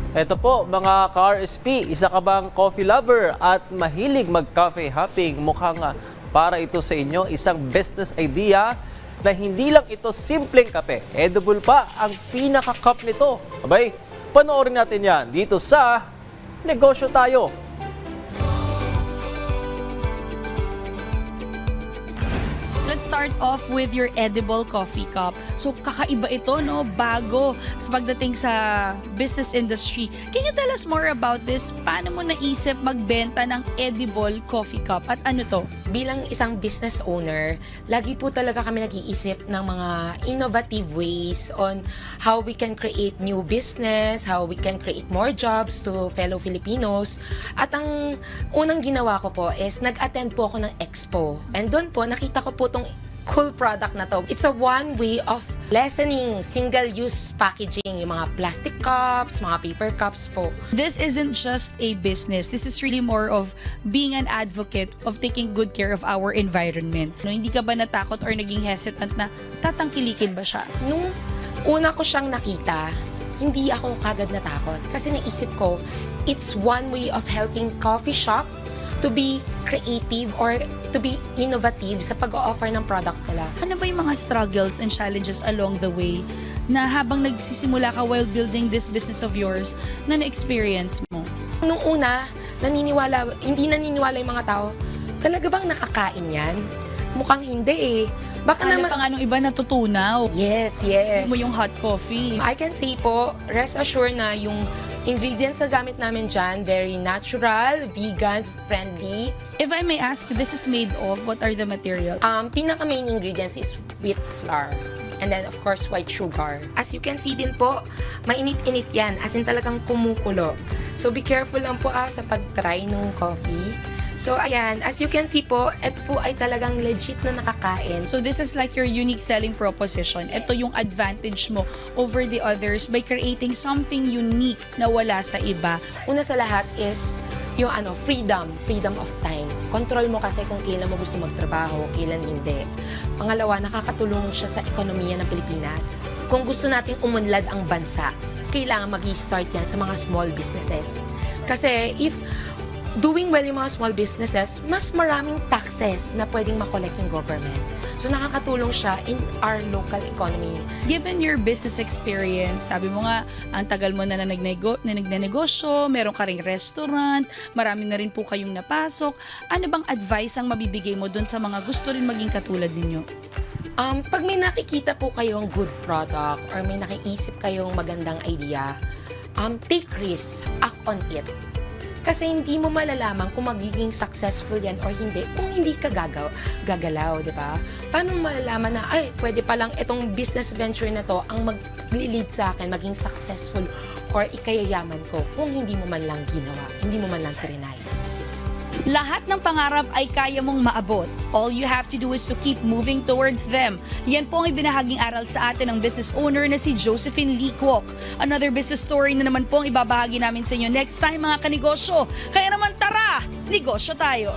Eto po mga ka-RSP, isa ka bang coffee lover at mahilig mag-cafe hopping? Mukhang para ito sa inyo isang business idea na hindi lang ito simpleng kape. Edible pa ang pinaka-cup nito. Abay, panoorin natin yan dito sa Negosyo Tayo. Let's start off with your edible coffee cup. So kakaiba ito, no? Bago sa pagdating sa business industry. Can you tell us more about this? Paano mo naisip magbenta ng edible coffee cup? At ano to? Bilang isang business owner, lagi po talaga kami nag-iisip ng mga innovative ways on how we can create new business, how we can create more jobs to fellow Filipinos. At ang unang ginawa ko po is nag-attend po ako ng expo. And doon po, nakita ko po itong cool product na to. It's a one way of lessening single-use packaging, yung mga plastic cups, mga paper cups po. This isn't just a business. This is really more of being an advocate of taking good care of our environment. No, hindi ka ba natakot or naging hesitant na tatangkilikin ba siya? Nung una ko siyang nakita, hindi ako kagad natakot. Kasi naisip ko, it's one way of helping coffee shop to be creative or to be innovative sa pag-o-offer ng products nila. Ano ba yung mga struggles and challenges along the way na habang nagsisimula ka while building this business of yours na na-experience mo? Nung una, hindi naniniwala yung mga tao, talaga bang nakakain yan? Mukhang hindi eh. Baka Ano naman... pa nga nung iba natutunaw? Yes. Mo yung hot coffee. I can say po, rest assured na yung ingredients na gamit namin dyan, very natural, vegan, friendly. If I may ask, this is made of, what are the materials? Pinaka-main ingredients is wheat flour. And then, of course, white sugar. As you can see din po, mainit-init yan. As in talagang kumukulo. So, be careful lang po sa pag-try ng coffee. So, ayan. As you can see po, ito po ay talagang legit na nakakain. So this is like your unique selling proposition. Ito yung advantage mo over the others by creating something unique na wala sa iba. Una sa lahat is yung freedom of time. Control mo kasi kung kailan mo gusto magtrabaho, kailan hindi. Pangalawa, nakakatulong siya sa ekonomiya ng Pilipinas. Kung gusto nating umunlad ang bansa, kailangan mag-i-start yan sa mga small businesses. Kasi if doing well yung mga small businesses, mas maraming taxes na pwedeng makolect yung government. So nakakatulong siya in our local economy. Given your business experience, sabi mo nga, ang tagal mo na nagnegosyo, meron ka ring restaurant, marami na rin po kayong napasok. Ano bang advice ang mabibigay mo dun sa mga gusto rin maging katulad ninyo? Pag may nakikita po kayong good product or may nakiisip kayong magandang idea, take risk, act on it. Kasi hindi mo malalaman kung magiging successful yan or hindi kung hindi ka gagalaw, di ba? Paano mo malalaman na, ay, pwede palang itong business venture na to ang mag-lead sa akin, maging successful or ikayayaman ko kung hindi mo man lang ginawa, hindi mo man lang trinay. Lahat ng pangarap ay kaya mong maabot. All you have to do is to keep moving towards them. Yan po ang ibinahaging aral sa atin ng business owner na si Josephine Lee Kwok. Another business story na naman po ang ibabahagi namin sa inyo next time mga kanegosyo. Kaya naman tara, negosyo tayo!